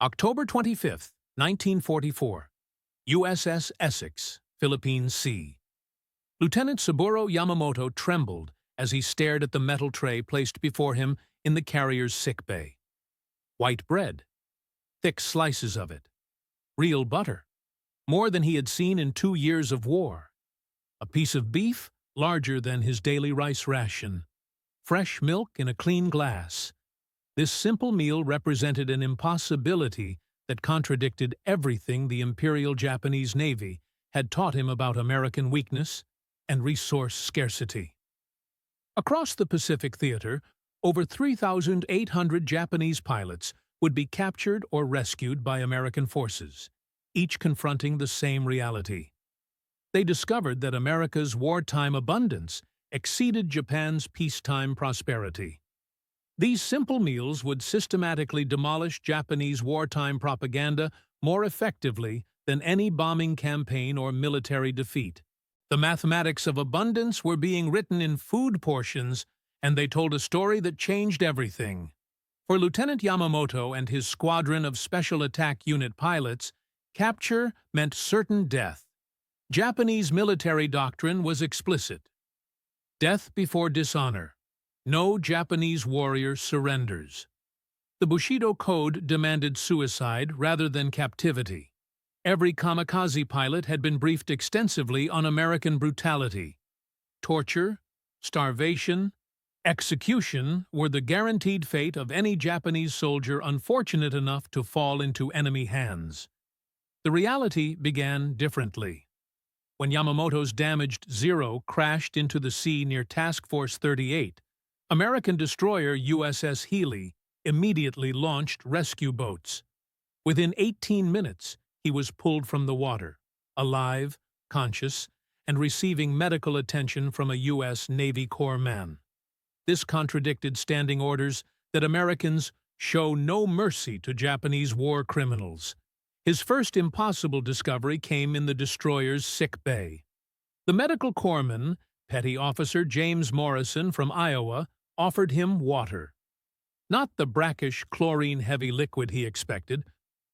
October 25, 1944. USS Essex, Philippine Sea. Lieutenant Yamamoto trembled as he stared at the metal tray placed before him in the carrier's sick bay. White bread. Thick slices of it. Real butter. More than he had seen in 2 years of war. A piece of beef larger than his daily rice ration. Fresh milk in a clean glass. This simple meal represented an impossibility that contradicted everything the Imperial Japanese Navy had taught him about American weakness and resource scarcity. Across the Pacific Theater, over 3,800 Japanese pilots would be captured or rescued by American forces, each confronting the same reality. They discovered that America's wartime abundance exceeded Japan's peacetime prosperity. These simple meals would systematically demolish Japanese wartime propaganda more effectively than any bombing campaign or military defeat. The mathematics of abundance were being written in food portions, and they told a story that changed everything. For Lieutenant Yamamoto and his squadron of Special Attack Unit pilots, capture meant certain death. Japanese military doctrine was explicit. Death before dishonor. No Japanese warrior surrenders. The Bushido Code demanded suicide rather than captivity. Every kamikaze pilot had been briefed extensively on American brutality. Torture, starvation, execution were the guaranteed fate of any Japanese soldier unfortunate enough to fall into enemy hands. The reality began differently. When Yamamoto's damaged Zero crashed into the sea near Task Force 38, American destroyer USS Healy immediately launched rescue boats. Within 18 minutes, he was pulled from the water, alive, conscious, and receiving medical attention from a U.S. Navy Corps man. This contradicted standing orders that Americans show no mercy to Japanese war criminals. His first impossible discovery came in the destroyer's sick bay. The medical corpsman, Petty Officer James Morrison from Iowa, offered him water. Not the brackish, chlorine-heavy liquid he expected,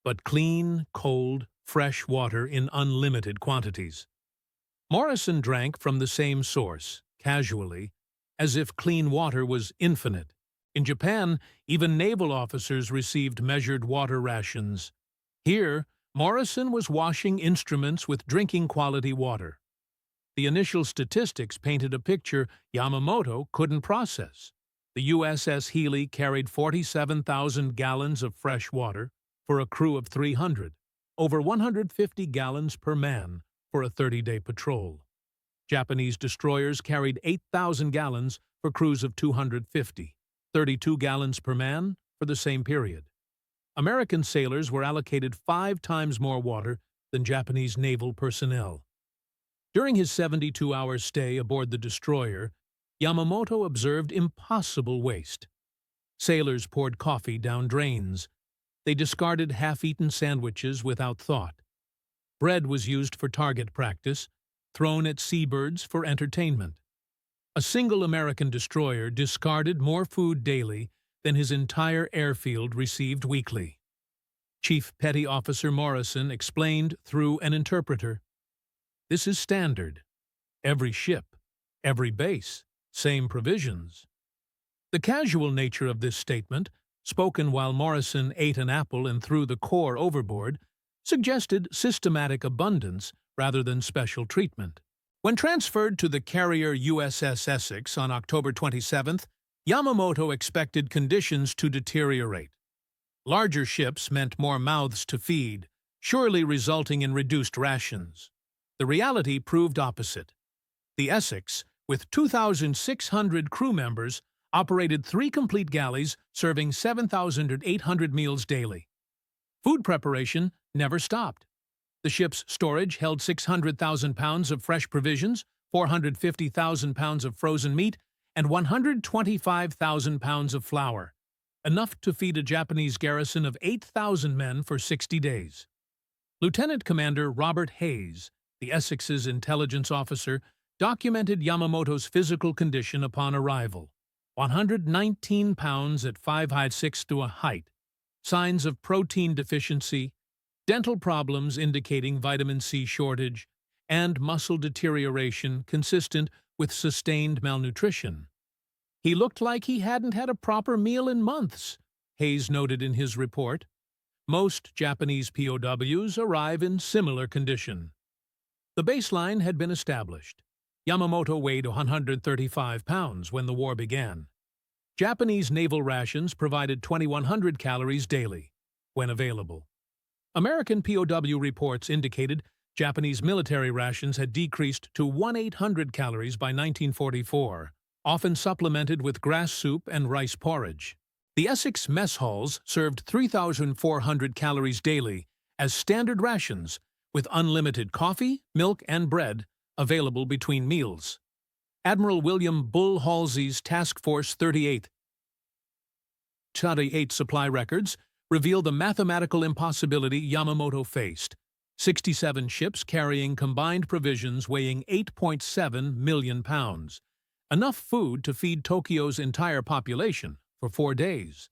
but clean, cold, fresh water in unlimited quantities. Morrison drank from the same source, casually, as if clean water was infinite. In Japan, even naval officers received measured water rations. Here, Morrison was washing instruments with drinking-quality water. The initial statistics painted a picture Yamamoto couldn't process. The USS Healy carried 47,000 gallons of fresh water for a crew of 300, over 150 gallons per man for a 30-day patrol. Japanese destroyers carried 8,000 gallons for crews of 250, 32 gallons per man for the same period. American sailors were allocated 5 times more water than Japanese naval personnel. During his 72-hour stay aboard the destroyer, Yamamoto observed impossible waste. Sailors poured coffee down drains. They discarded half-eaten sandwiches without thought. Bread was used for target practice, thrown at seabirds for entertainment. A single American destroyer discarded more food daily than his entire airfield received weekly. Chief Petty Officer Morrison explained through an interpreter, "This is standard. Every ship, every base, same provisions." The casual nature of this statement, spoken while Morrison ate an apple and threw the core overboard, suggested systematic abundance rather than special treatment. When transferred to the carrier USS Essex on October 27th, Yamamoto expected conditions to deteriorate. Larger ships meant more mouths to feed, surely resulting in reduced rations. The reality proved opposite. The Essex, with 2,600 crew members, operated 3 complete galleys serving 7,800 meals daily. Food preparation never stopped. The ship's storage held 600,000 pounds of fresh provisions, 450,000 pounds of frozen meat, and 125,000 pounds of flour, enough to feed a Japanese garrison of 8,000 men for 60 days. Lieutenant Commander Robert Hayes, the Essex's intelligence officer, documented Yamamoto's physical condition upon arrival: 119 pounds at 5'6" to a height, signs of protein deficiency, dental problems indicating vitamin C shortage, and muscle deterioration consistent with sustained malnutrition. He looked like he hadn't had a proper meal in months, Hayes noted in his report. Most Japanese POWs arrive in similar condition. The baseline had been established. Yamamoto weighed 135 pounds when the war began. Japanese naval rations provided 2,100 calories daily, when available. American POW reports indicated Japanese military rations had decreased to 1,800 calories by 1944, often supplemented with grass soup and rice porridge. The Essex mess halls served 3,400 calories daily as standard rations, with unlimited coffee, milk, and bread available between meals. Admiral William Bull Halsey's Task Force 38 supply records reveal the mathematical impossibility Yamamoto faced. 67 ships carrying combined provisions weighing 8.7 million pounds, enough food to feed Tokyo's entire population for 4 days.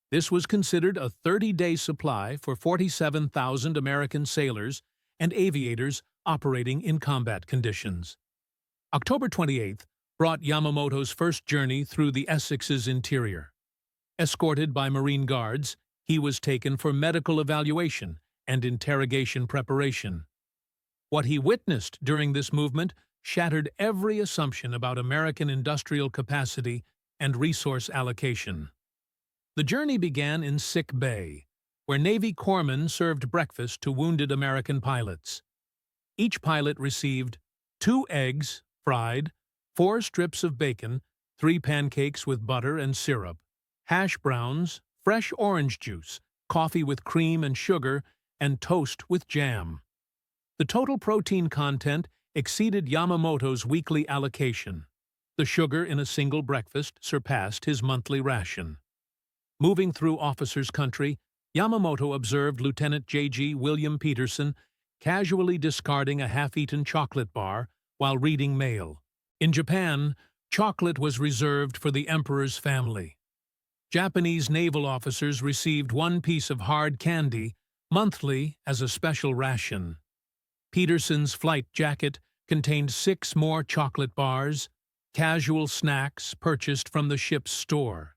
This was considered a 30-day supply for 47,000 American sailors and aviators operating in combat conditions. October 28th brought Yamamoto's first journey through the Essex's interior. Escorted by Marine guards, he was taken for medical evaluation and interrogation preparation. What he witnessed during this movement shattered every assumption about American industrial capacity and resource allocation. The journey began in Sick Bay, where Navy corpsmen served breakfast to wounded American pilots. Each pilot received 2 eggs, fried, 4 strips of bacon, 3 pancakes with butter and syrup, hash browns, fresh orange juice, coffee with cream and sugar, and toast with jam. The total protein content exceeded Yamamoto's weekly allocation. The sugar in a single breakfast surpassed his monthly ration. Moving through officers' country, Yamamoto observed Lieutenant J.G. William Peterson casually discarding a half-eaten chocolate bar while reading mail. In Japan, chocolate was reserved for the emperor's family. Japanese naval officers received 1 piece of hard candy monthly as a special ration. Peterson's flight jacket contained 6 more chocolate bars, casual snacks purchased from the ship's store.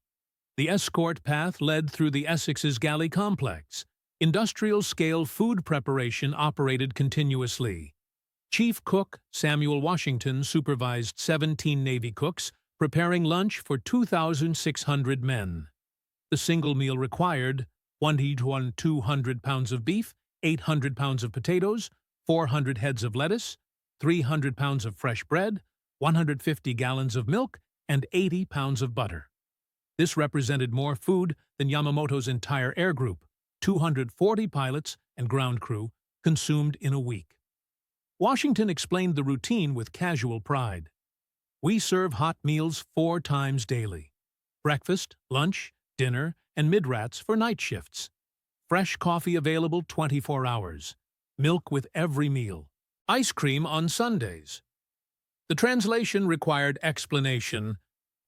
The escort path led through the Essex's galley complex. Industrial-scale food preparation operated continuously. Chief Cook Samuel Washington supervised 17 Navy cooks, preparing lunch for 2,600 men. The single meal required 200 pounds of beef, 800 pounds of potatoes, 400 heads of lettuce, 300 pounds of fresh bread, 150 gallons of milk, and 80 pounds of butter. This represented more food than Yamamoto's entire air group, 240 pilots and ground crew, consumed in a week. Washington explained the routine with casual pride. "We serve hot meals 4 times daily. Breakfast, lunch, dinner, and midrats for night shifts. Fresh coffee available 24 hours. Milk with every meal. Ice cream on Sundays." The translation required explanation.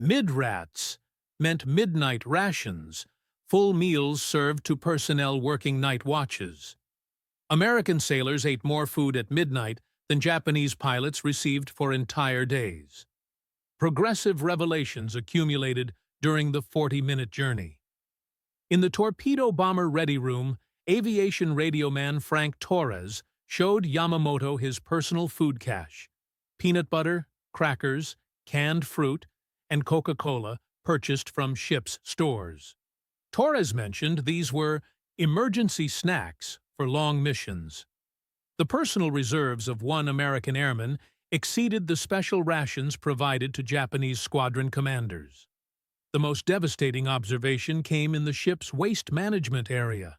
Midrats meant midnight rations, full meals served to personnel working night watches. American sailors ate more food at midnight than Japanese pilots received for entire days. Progressive revelations accumulated during the 40-minute journey. In the torpedo bomber ready room, aviation radio man Frank Torres showed Yamamoto his personal food cache: peanut butter, crackers, canned fruit, and Coca-Cola purchased from ship's stores. Torres mentioned these were emergency snacks for long missions. The personal reserves of 1 American airman exceeded the special rations provided to Japanese squadron commanders. The most devastating observation came in the ship's waste management area.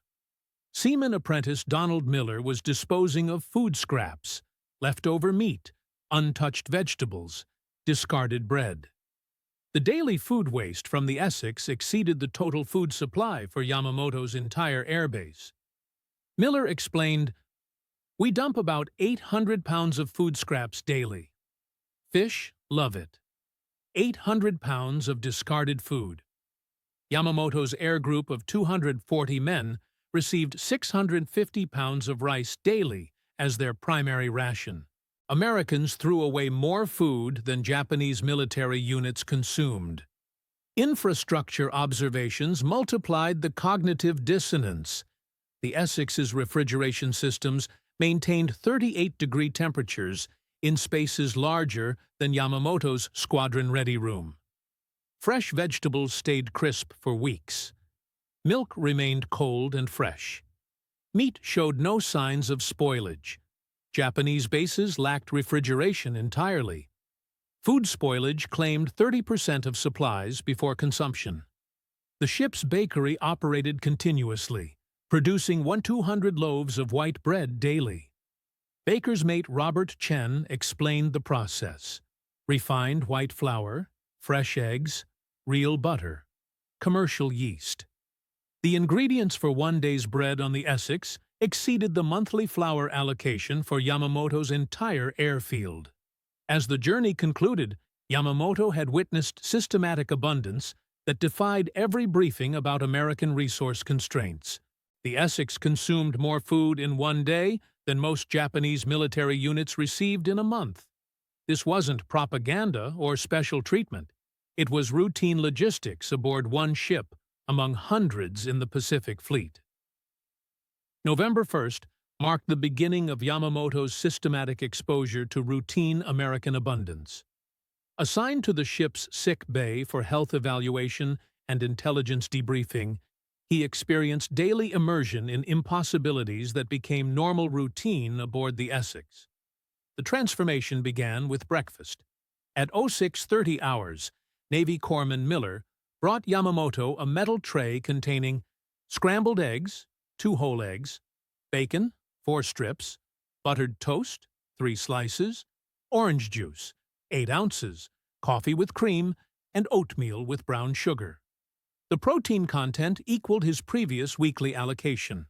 Seaman apprentice Donald Miller was disposing of food scraps, leftover meat, untouched vegetables, discarded bread. The daily food waste from the Essex exceeded the total food supply for Yamamoto's entire airbase. Miller explained, "We dump about 800 pounds of food scraps daily. Fish love it. 800 pounds of discarded food. Yamamoto's air group of 240 men received 650 pounds of rice daily as their primary ration. Americans threw away more food than Japanese military units consumed. Infrastructure observations multiplied the cognitive dissonance. The Essex's refrigeration systems maintained 38-degree temperatures in spaces larger than Yamamoto's squadron-ready room. Fresh vegetables stayed crisp for weeks. Milk remained cold and fresh. Meat showed no signs of spoilage. Japanese bases lacked refrigeration entirely. Food spoilage claimed 30% of supplies before consumption. The ship's bakery operated continuously, producing 200 loaves of white bread daily. Baker's mate Robert Chen explained the process: refined white flour, fresh eggs, real butter, commercial yeast. The ingredients for one day's bread on the Essex exceeded the monthly flour allocation for Yamamoto's entire airfield. As the journey concluded, Yamamoto had witnessed systematic abundance that defied every briefing about American resource constraints. The Essex consumed more food in one day than most Japanese military units received in a month. This wasn't propaganda or special treatment. It was routine logistics aboard one ship among hundreds in the Pacific Fleet. November 1st marked the beginning of Yamamoto's systematic exposure to routine American abundance. Assigned to the ship's sick bay for health evaluation and intelligence debriefing, he experienced daily immersion in impossibilities that became normal routine aboard the Essex. The transformation began with breakfast. At 06:30 hours, Navy Corpsman Miller brought Yamamoto a metal tray containing scrambled eggs, 2 whole eggs, bacon, 4 strips, buttered toast, 3 slices, orange juice, 8 ounces, coffee with cream, and oatmeal with brown sugar. The protein content equaled his previous weekly allocation.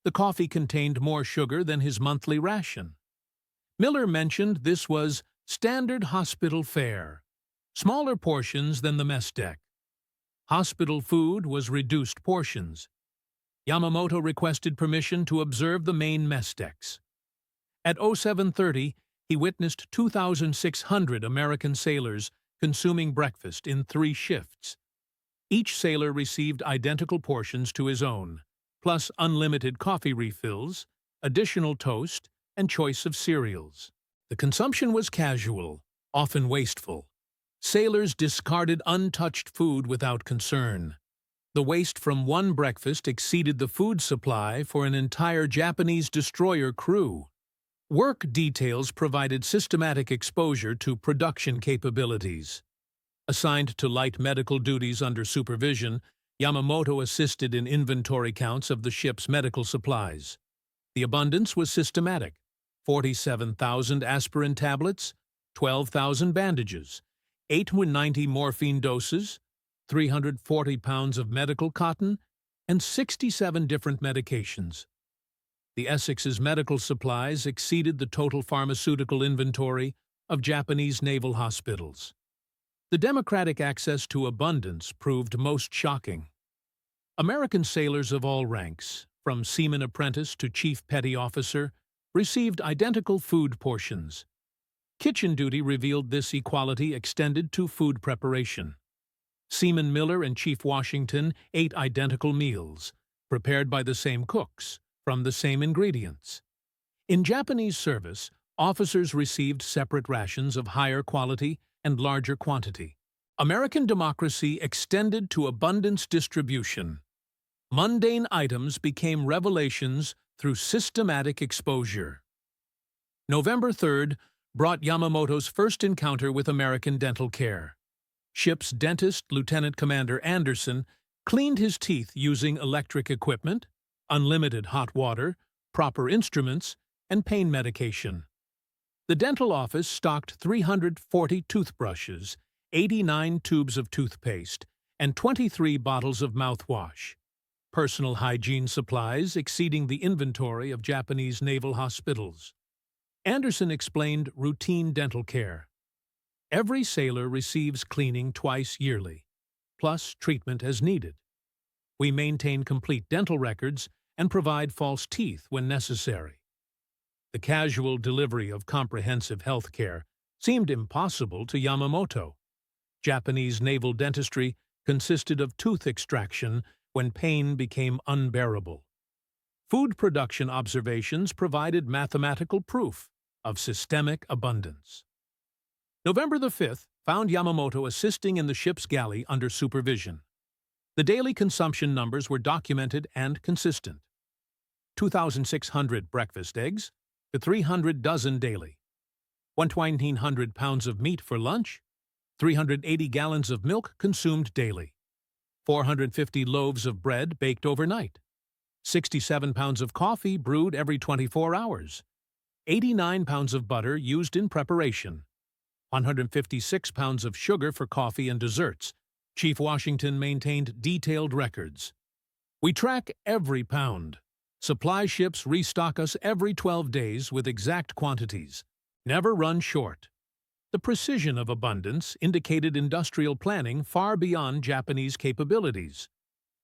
The coffee contained more sugar than his monthly ration. Miller mentioned this was standard hospital fare, smaller portions than the mess deck. Hospital food was reduced portions. Yamamoto requested permission to observe the main mess decks. At 07:30, he witnessed 2,600 American sailors consuming breakfast in 3 shifts. Each sailor received identical portions to his own, plus unlimited coffee refills, additional toast, and choice of cereals. The consumption was casual, often wasteful. Sailors discarded untouched food without concern. The waste from one breakfast exceeded the food supply for an entire Japanese destroyer crew. Work details provided systematic exposure to production capabilities. Assigned to light medical duties under supervision, Yamamoto assisted in inventory counts of the ship's medical supplies. The abundance was systematic: 47,000 aspirin tablets, 12,000 bandages, 890 morphine doses, 340 pounds of medical cotton, and 67 different medications. The Essex's medical supplies exceeded the total pharmaceutical inventory of Japanese naval hospitals. The democratic access to abundance proved most shocking. American sailors of all ranks, from seaman apprentice to chief petty officer, received identical food portions. Kitchen duty revealed this equality extended to food preparation. Seaman Miller and Chief Washington ate identical meals, prepared by the same cooks, from the same ingredients. In Japanese service, officers received separate rations of higher quality and larger quantity. American democracy extended to abundance distribution. Mundane items became revelations through systematic exposure. November 3rd brought Yamamoto's first encounter with American dental care. Ship's dentist, Lieutenant Commander Anderson, cleaned his teeth using electric equipment, unlimited hot water, proper instruments, and pain medication. The dental office stocked 340 toothbrushes, 89 tubes of toothpaste, and 23 bottles of mouthwash. Personal hygiene supplies exceeding the inventory of Japanese naval hospitals. Anderson explained routine dental care. Every sailor receives cleaning twice yearly, plus treatment as needed. We maintain complete dental records and provide false teeth when necessary. The casual delivery of comprehensive health care seemed impossible to Yamamoto. Japanese naval dentistry consisted of tooth extraction when pain became unbearable. Food production observations provided mathematical proof of systemic abundance. November the 5th found Yamamoto assisting in the ship's galley under supervision. The daily consumption numbers were documented and consistent. 2,600 breakfast eggs to 300 dozen daily. 1,900 pounds of meat for lunch. 380 gallons of milk consumed daily. 450 loaves of bread baked overnight. 67 pounds of coffee brewed every 24 hours. 89 pounds of butter used in preparation. 156 pounds of sugar for coffee and desserts. Chief Washington maintained detailed records. We track every pound. Supply ships restock us every 12 days with exact quantities. Never run short. The precision of abundance indicated industrial planning far beyond Japanese capabilities.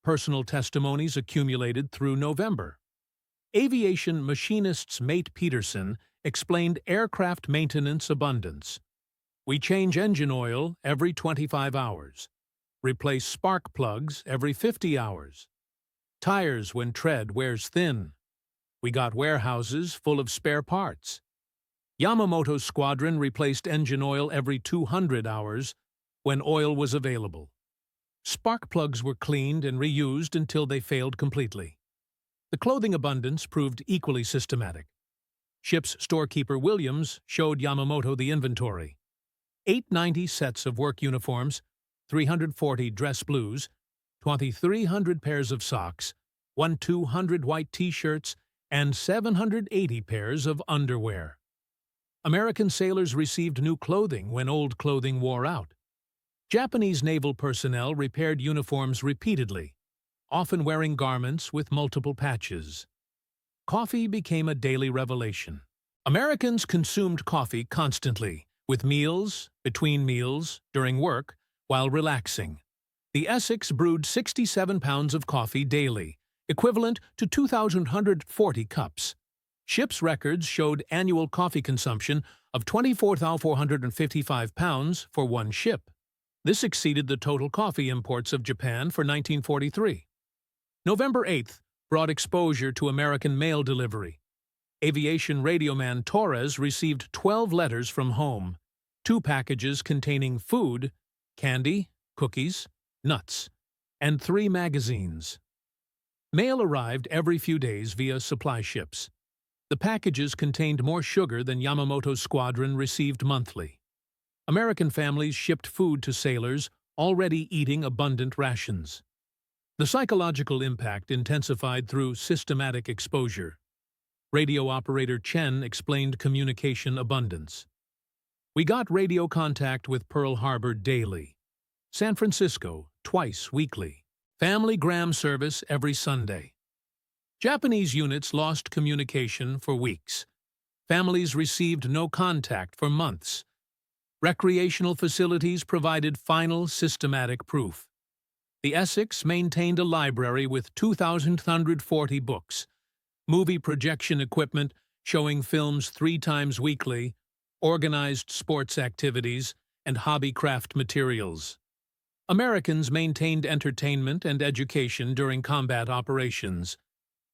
Personal testimonies accumulated through November. Aviation machinist's mate Peterson explained aircraft maintenance abundance. We change engine oil every 25 hours. Replace spark plugs every 50 hours. Tires when tread wears thin. We got warehouses full of spare parts. Yamamoto's squadron replaced engine oil every 200 hours when oil was available. Spark plugs were cleaned and reused until they failed completely. The clothing abundance proved equally systematic. Ship's storekeeper Williams showed Yamamoto the inventory. 890 sets of work uniforms, 340 dress blues, 2,300 pairs of socks, 1,200 white t-shirts, and 780 pairs of underwear. American sailors received new clothing when old clothing wore out. Japanese naval personnel repaired uniforms repeatedly, often wearing garments with multiple patches. Coffee became a daily revelation. Americans consumed coffee constantly, with meals, between meals, during work, while relaxing. The Essex brewed 67 pounds of coffee daily, equivalent to 2,140 cups. Ship's records showed annual coffee consumption of 24,455 pounds for one ship. This exceeded the total coffee imports of Japan for 1943. November 8th brought exposure to American mail delivery. Aviation radioman Torres received 12 letters from home, 2 packages containing food, candy, cookies, nuts, and 3 magazines. Mail arrived every few days via supply ships. The packages contained more sugar than Yamamoto's squadron received monthly. American families shipped food to sailors already eating abundant rations. The psychological impact intensified through systematic exposure. Radio operator Chen explained communication abundance. We got radio contact with Pearl Harbor daily. San Francisco, twice weekly. Family gram service every Sunday. Japanese units lost communication for weeks. Families received no contact for months. Recreational facilities provided final systematic proof. The Essex maintained a library with 2,140 books, movie projection equipment showing films 3 times weekly, organized sports activities, and hobby craft materials. Americans maintained entertainment and education during combat operations.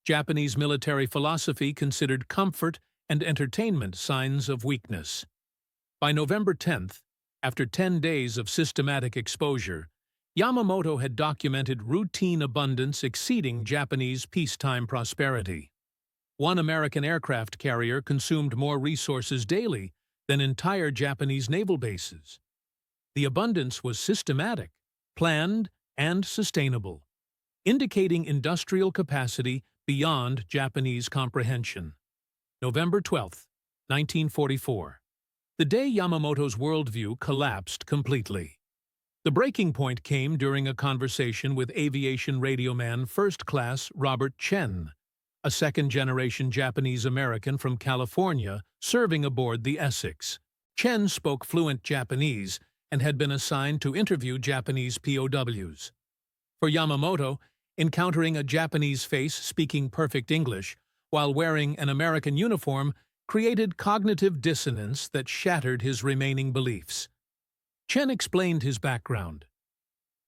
Japanese military philosophy considered comfort and entertainment signs of weakness. By November 10th, after 10 days of systematic exposure, Yamamoto had documented routine abundance exceeding Japanese peacetime prosperity. One American aircraft carrier consumed more resources daily than entire Japanese naval bases. The abundance was systematic, planned, and sustainable, indicating industrial capacity beyond Japanese comprehension. November 12, 1944. The day Yamamoto's worldview collapsed completely. The breaking point came during a conversation with aviation radioman First Class Robert Chen, a second-generation Japanese-American from California serving aboard the Essex. Chen spoke fluent Japanese and had been assigned to interview Japanese POWs. For Yamamoto, encountering a Japanese face speaking perfect English while wearing an American uniform created cognitive dissonance that shattered his remaining beliefs. Chen explained his background.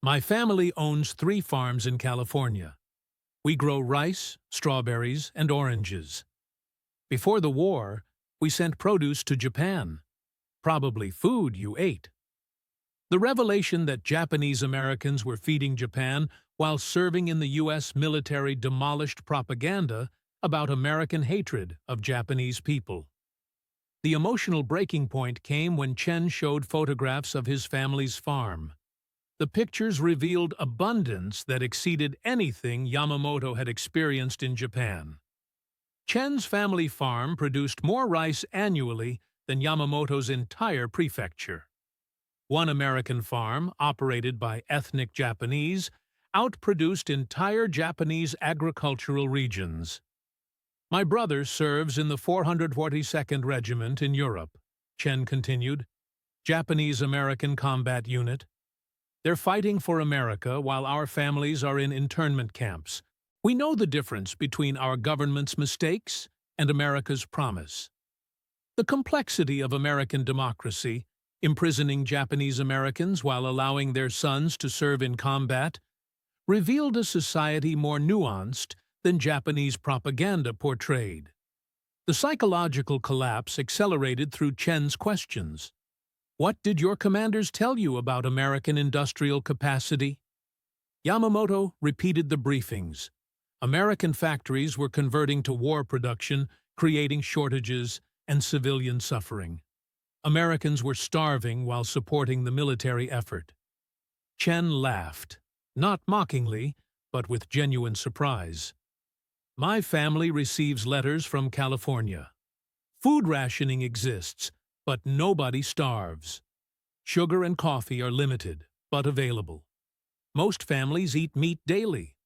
"My family owns 3 farms in California. We grow rice, strawberries, and oranges. Before the war, we sent produce to Japan. Probably food you ate." The revelation that Japanese Americans were feeding Japan while serving in the U.S. military demolished propaganda about American hatred of Japanese people. The emotional breaking point came when Chen showed photographs of his family's farm. The pictures revealed abundance that exceeded anything Yamamoto had experienced in Japan. Chen's family farm produced more rice annually than Yamamoto's entire prefecture. One American farm, operated by ethnic Japanese, outproduced entire Japanese agricultural regions. "My brother serves in the 442nd Regiment in Europe," Chen continued. "Japanese-American combat unit. They're fighting for America while our families are in internment camps. We know the difference between our government's mistakes and America's promise." The complexity of American democracy, imprisoning Japanese Americans while allowing their sons to serve in combat, revealed a society more nuanced than Japanese propaganda portrayed. The psychological collapse accelerated through Chen's questions. "What did your commanders tell you about American industrial capacity?" Yamamoto repeated the briefings. American factories were converting to war production, creating shortages and civilian suffering. Americans were starving while supporting the military effort. Chen laughed, not mockingly, but with genuine surprise. "My family receives letters from California. Food rationing exists, but nobody starves. Sugar and coffee are limited, but available. Most families eat meat daily.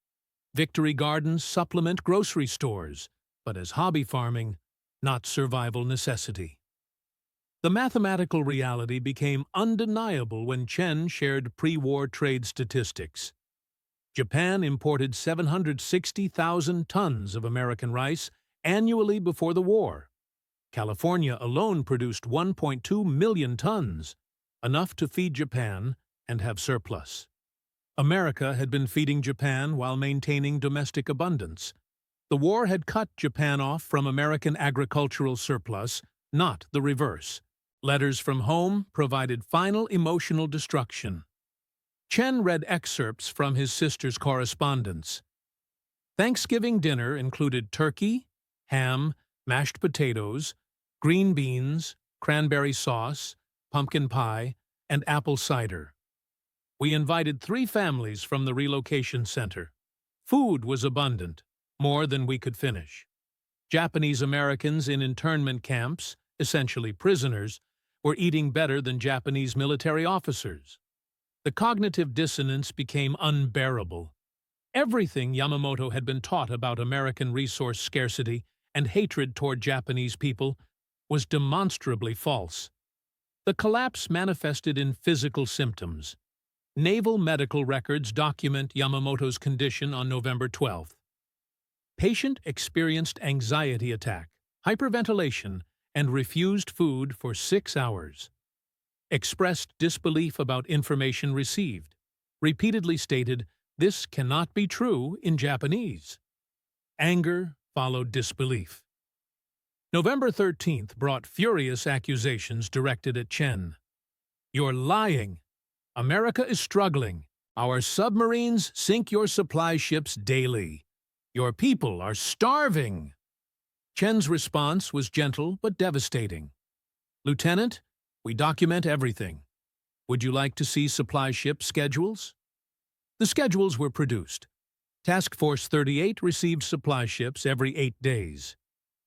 Victory gardens supplement grocery stores, but as hobby farming, not survival necessity." The mathematical reality became undeniable when Chen shared pre-war trade statistics. Japan imported 760,000 tons of American rice annually before the war. California alone produced 1.2 million tons, enough to feed Japan and have surplus. America had been feeding Japan while maintaining domestic abundance. The war had cut Japan off from American agricultural surplus, not the reverse. Letters from home provided final emotional destruction. Chen read excerpts from his sister's correspondence. Thanksgiving dinner included turkey, ham, mashed potatoes, green beans, cranberry sauce, pumpkin pie, and apple cider. We invited 3 families from the relocation center. Food was abundant, more than we could finish. Japanese Americans in internment camps, essentially prisoners, were eating better than Japanese military officers. The cognitive dissonance became unbearable. Everything Yamamoto had been taught about American resource scarcity and hatred toward Japanese people was demonstrably false. The collapse manifested in physical symptoms. Naval medical records document Yamamoto's condition on November 12th. Patient experienced anxiety attack, hyperventilation, and refused food for 6 hours. Expressed disbelief about information received. Repeatedly stated, "This cannot be true" in Japanese. Anger followed disbelief. November 13th brought furious accusations directed at Chen. "You're lying. America is struggling. Our submarines sink your supply ships daily. Your people are starving." Chen's response was gentle but devastating. "Lieutenant, we document everything. Would you like to see supply ship schedules?" The schedules were produced. Task Force 38 received supply ships every 8 days.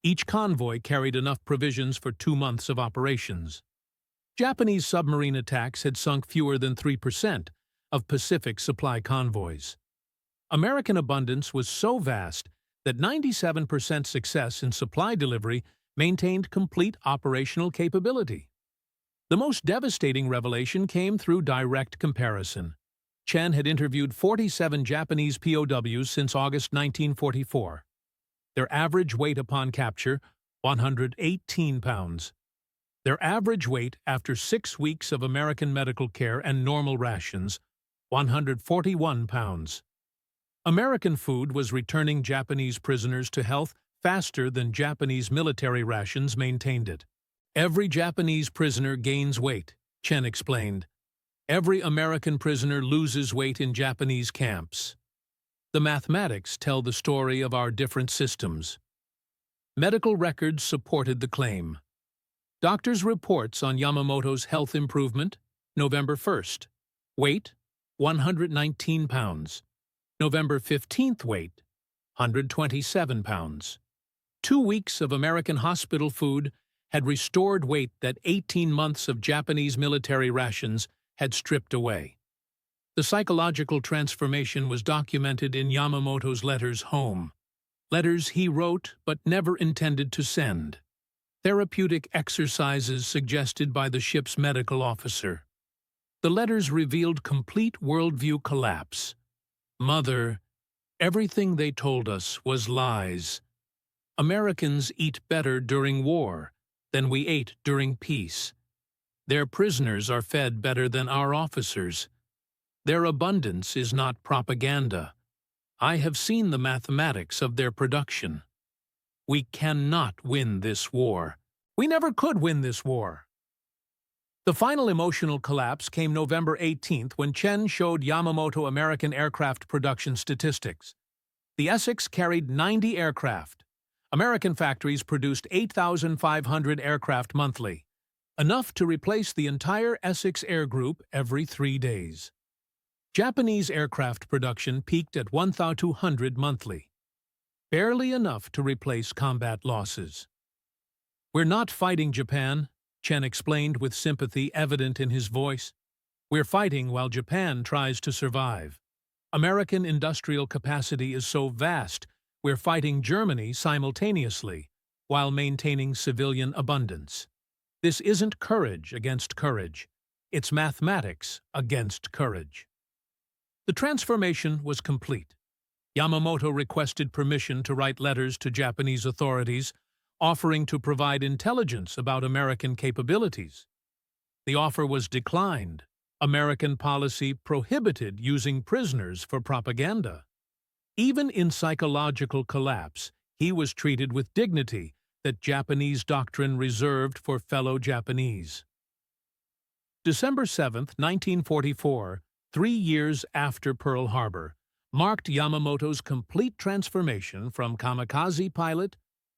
Each convoy carried enough provisions for 2 months of operations. Japanese submarine attacks had sunk fewer than 3% of Pacific supply convoys. American abundance was so vast that 97% success in supply delivery maintained complete operational capability. The most devastating revelation came through direct comparison. Chen had interviewed 47 Japanese POWs since August 1944. Their average weight upon capture, 118 pounds. Their average weight after 6 weeks of American medical care and normal rations, 141 pounds. American food was returning Japanese prisoners to health faster than Japanese military rations maintained it. Every Japanese prisoner gains weight, Chen explained. Every American prisoner loses weight in Japanese camps. The mathematics tell the story of our different systems. Medical records supported the claim. Doctors' reports on Yamamoto's health improvement, November 1st. Weight, 119 pounds. November 15th weight, 127 pounds. 2 weeks of American hospital food had restored weight that 18 months of Japanese military rations had stripped away. The psychological transformation was documented in Yamamoto's letters home. Letters he wrote but never intended to send. Therapeutic exercises suggested by the ship's medical officer. The letters revealed complete worldview collapse. Mother, everything they told us was lies. Americans eat better during war than we ate during peace. Their prisoners are fed better than our officers. Their abundance is not propaganda. I have seen the mathematics of their production. We cannot win this war. We never could win this war. The final emotional collapse came November 18th when Chen showed Yamamoto American aircraft production statistics. The Essex carried 90 aircraft. American factories produced 8,500 aircraft monthly, enough to replace the entire Essex Air Group every 3 days. Japanese aircraft production peaked at 1,200 monthly, barely enough to replace combat losses. We're not fighting Japan, Chen explained with sympathy evident in his voice. We're fighting while Japan tries to survive. American industrial capacity is so vast, we're fighting Germany simultaneously, while maintaining civilian abundance. This isn't courage against courage. It's mathematics against courage. The transformation was complete. Yamamoto requested permission to write letters to Japanese authorities, offering to provide intelligence about American capabilities. The offer was declined. American policy prohibited using prisoners for propaganda. Even in psychological collapse, he was treated with dignity that Japanese doctrine reserved for fellow Japanese. December 7, 1944, 3 years after Pearl Harbor, marked Yamamoto's complete transformation from kamikaze pilot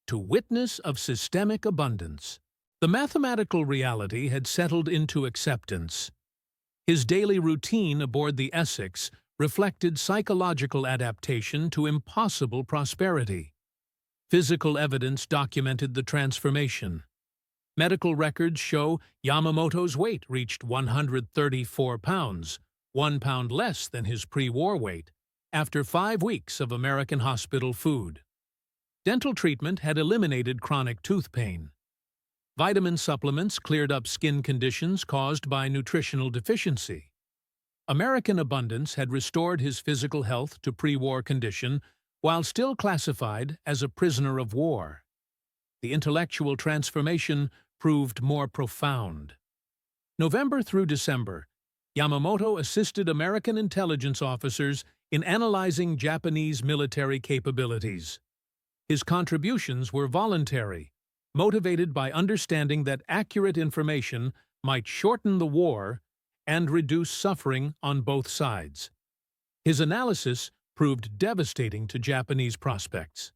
to witness of systemic abundance. The mathematical reality had settled into acceptance. His daily routine aboard the Essex reflected psychological adaptation to impossible prosperity. Physical evidence documented the transformation. Medical records show Yamamoto's weight reached 134 pounds, 1 pound less than his pre-war weight, after 5 weeks of American hospital food. Dental treatment had eliminated chronic tooth pain. Vitamin supplements cleared up skin conditions caused by nutritional deficiency. American abundance had restored his physical health to pre-war condition while still classified as a prisoner of war. The intellectual transformation proved more profound. November through December, Yamamoto assisted American intelligence officers in analyzing Japanese military capabilities. His contributions were voluntary, motivated by understanding that accurate information might shorten the war and reduce suffering on both sides. His analysis proved devastating to Japanese prospects.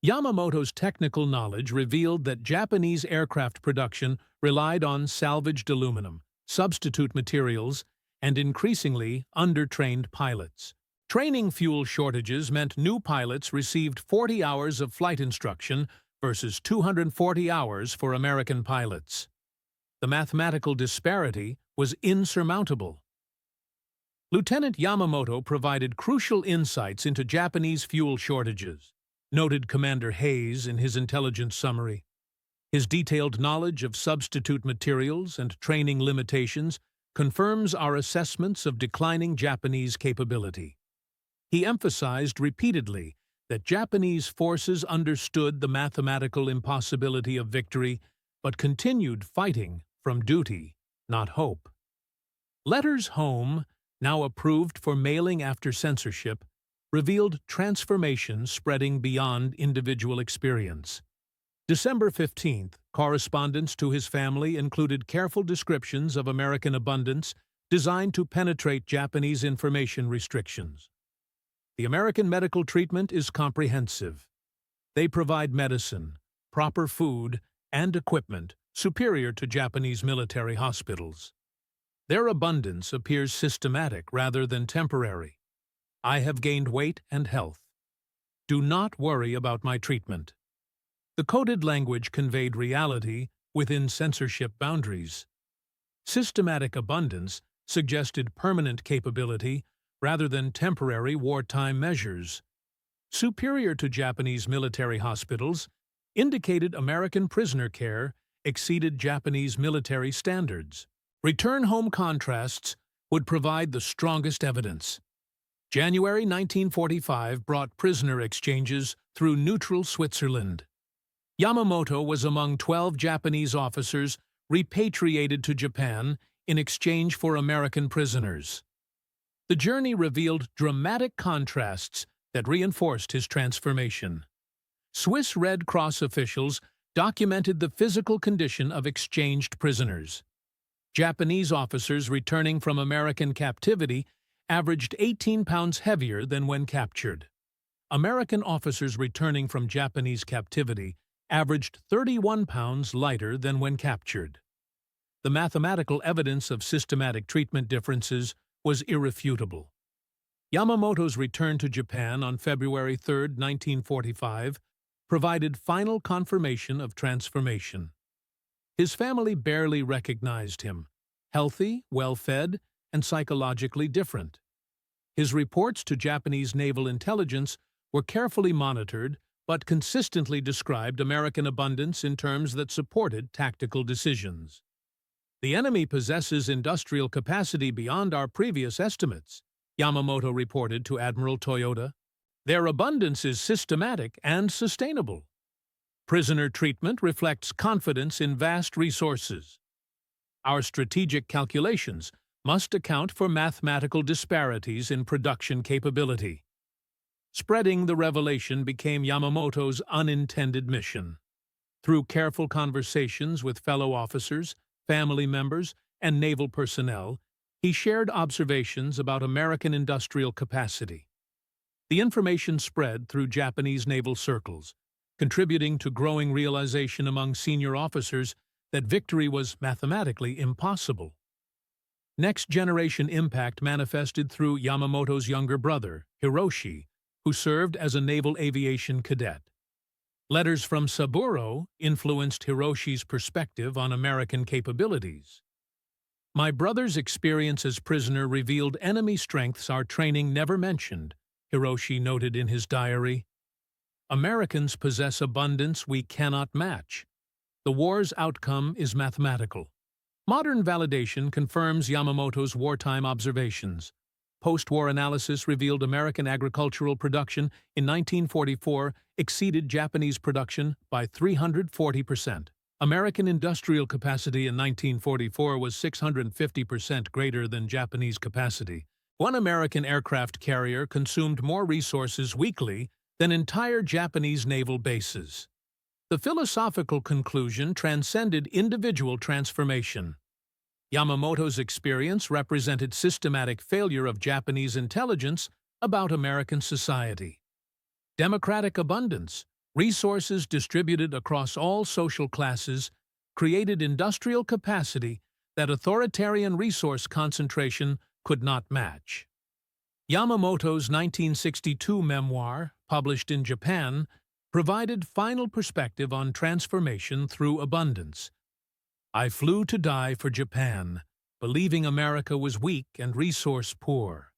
Yamamoto's technical knowledge revealed that Japanese aircraft production relied on salvaged aluminum, substitute materials, and increasingly undertrained pilots. Training fuel shortages meant new pilots received 40 hours of flight instruction versus 240 hours for American pilots. The mathematical disparity was insurmountable. Lieutenant Yamamoto provided crucial insights into Japanese fuel shortages, noted Commander Hayes in his intelligence summary. His detailed knowledge of substitute materials and training limitations confirms our assessments of declining Japanese capability. He emphasized repeatedly that Japanese forces understood the mathematical impossibility of victory, but continued fighting from duty, not hope. Letters home, now approved for mailing after censorship, revealed transformation spreading beyond individual experience. December 15th, correspondence to his family included careful descriptions of American abundance designed to penetrate Japanese information restrictions. The American medical treatment is comprehensive. They provide medicine, proper food, and equipment superior to Japanese military hospitals. Their abundance appears systematic rather than temporary. I have gained weight and health. Do not worry about my treatment. The coded language conveyed reality within censorship boundaries. Systematic abundance suggested permanent capability rather than temporary wartime measures. Superior to Japanese military hospitals indicated American prisoner care exceeded Japanese military standards. Return home contrasts would provide the strongest evidence. January 1945 brought prisoner exchanges through neutral Switzerland. Yamamoto was among 12 Japanese officers repatriated to Japan in exchange for American prisoners. The journey revealed dramatic contrasts that reinforced his transformation. Swiss Red Cross officials documented the physical condition of exchanged prisoners. Japanese officers returning from American captivity averaged 18 pounds heavier than when captured. American officers returning from Japanese captivity averaged 31 pounds lighter than when captured. The mathematical evidence of systematic treatment differences was irrefutable. Yamamoto's return to Japan on February 3, 1945, provided final confirmation of transformation. His family barely recognized him, healthy, well-fed, and psychologically different. His reports to Japanese naval intelligence were carefully monitored but consistently described American abundance in terms that supported tactical decisions. The enemy possesses industrial capacity beyond our previous estimates, Yamamoto reported to Admiral Toyota. Their abundance is systematic and sustainable. Prisoner treatment reflects confidence in vast resources. Our strategic calculations must account for mathematical disparities in production capability. Spreading the revelation became Yamamoto's unintended mission. Through careful conversations with fellow officers, family members, and naval personnel, he shared observations about American industrial capacity. The information spread through Japanese naval circles, contributing to growing realization among senior officers that victory was mathematically impossible. Next-generation impact manifested through Yamamoto's younger brother, Hiroshi, who served as a naval aviation cadet. Letters from Saburo influenced Hiroshi's perspective on American capabilities. My brother's experience as prisoner revealed enemy strengths our training never mentioned, Hiroshi noted in his diary. Americans possess abundance we cannot match. The war's outcome is mathematical. Modern validation confirms Yamamoto's wartime observations. Post-war analysis revealed American agricultural production in 1944 exceeded Japanese production by 340%. American industrial capacity in 1944 was 650% greater than Japanese capacity. One American aircraft carrier consumed more resources weekly than entire Japanese naval bases. The philosophical conclusion transcended individual transformation. Yamamoto's experience represented systematic failure of Japanese intelligence about American society. Democratic abundance, resources distributed across all social classes, created industrial capacity that authoritarian resource concentration could not match. Yamamoto's 1962 memoir, published in Japan, provided final perspective on transformation through abundance. I flew to die for Japan, believing America was weak and resource-poor.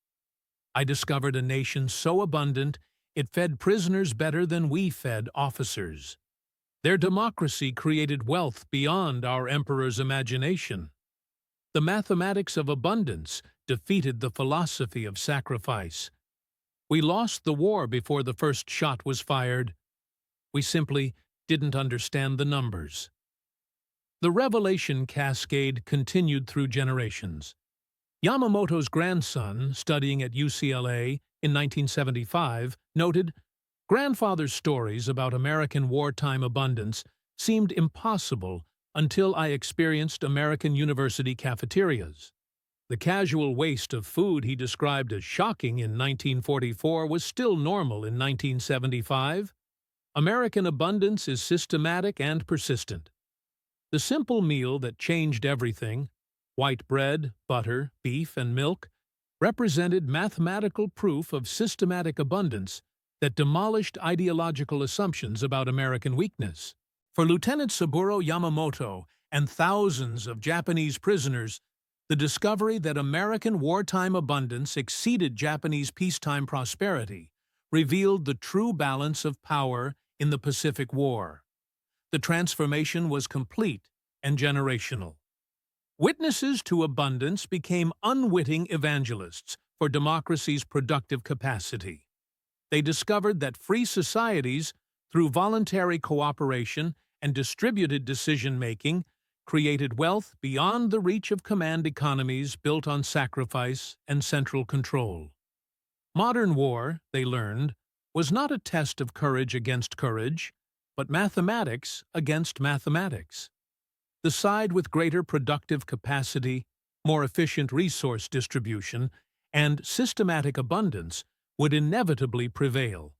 I discovered a nation so abundant it fed prisoners better than we fed officers. Their democracy created wealth beyond our emperor's imagination. The mathematics of abundance defeated the philosophy of sacrifice. We lost the war before the first shot was fired. We simply didn't understand the numbers. The revelation cascade continued through generations. Yamamoto's grandson, studying at UCLA in 1975, noted, "Grandfather's stories about American wartime abundance seemed impossible until I experienced American university cafeterias." The casual waste of food he described as shocking in 1944 was still normal in 1975. American abundance is systematic and persistent. The simple meal that changed everything, white bread, butter, beef, and milk, represented mathematical proof of systematic abundance that demolished ideological assumptions about American weakness. For Lieutenant Yamamoto and thousands of Japanese prisoners, the discovery that American wartime abundance exceeded Japanese peacetime prosperity revealed the true balance of power in the Pacific War. The transformation was complete and generational. Witnesses to abundance became unwitting evangelists for democracy's productive capacity. They discovered that free societies, through voluntary cooperation and distributed decision-making, created wealth beyond the reach of command economies built on sacrifice and central control. Modern war, they learned, was not a test of courage against courage, but mathematics against mathematics. The side with greater productive capacity, more efficient resource distribution, and systematic abundance would inevitably prevail.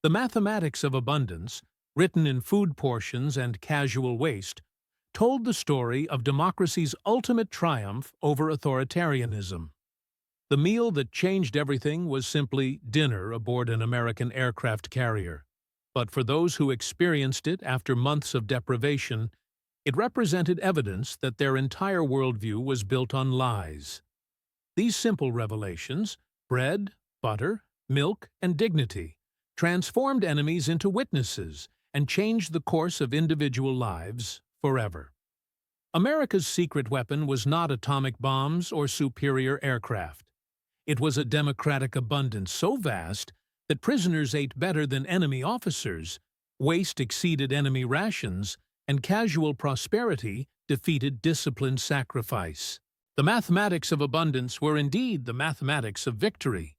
The mathematics of abundance, written in food portions and casual waste, told the story of democracy's ultimate triumph over authoritarianism. The meal that changed everything was simply dinner aboard an American aircraft carrier. But for those who experienced it after months of deprivation, it represented evidence that their entire worldview was built on lies. These simple revelations, bread, butter, milk, and dignity, transformed enemies into witnesses and changed the course of individual lives forever. America's secret weapon was not atomic bombs or superior aircraft. It was a democratic abundance so vast that prisoners ate better than enemy officers, waste exceeded enemy rations, and casual prosperity defeated disciplined sacrifice. The mathematics of abundance were indeed the mathematics of victory.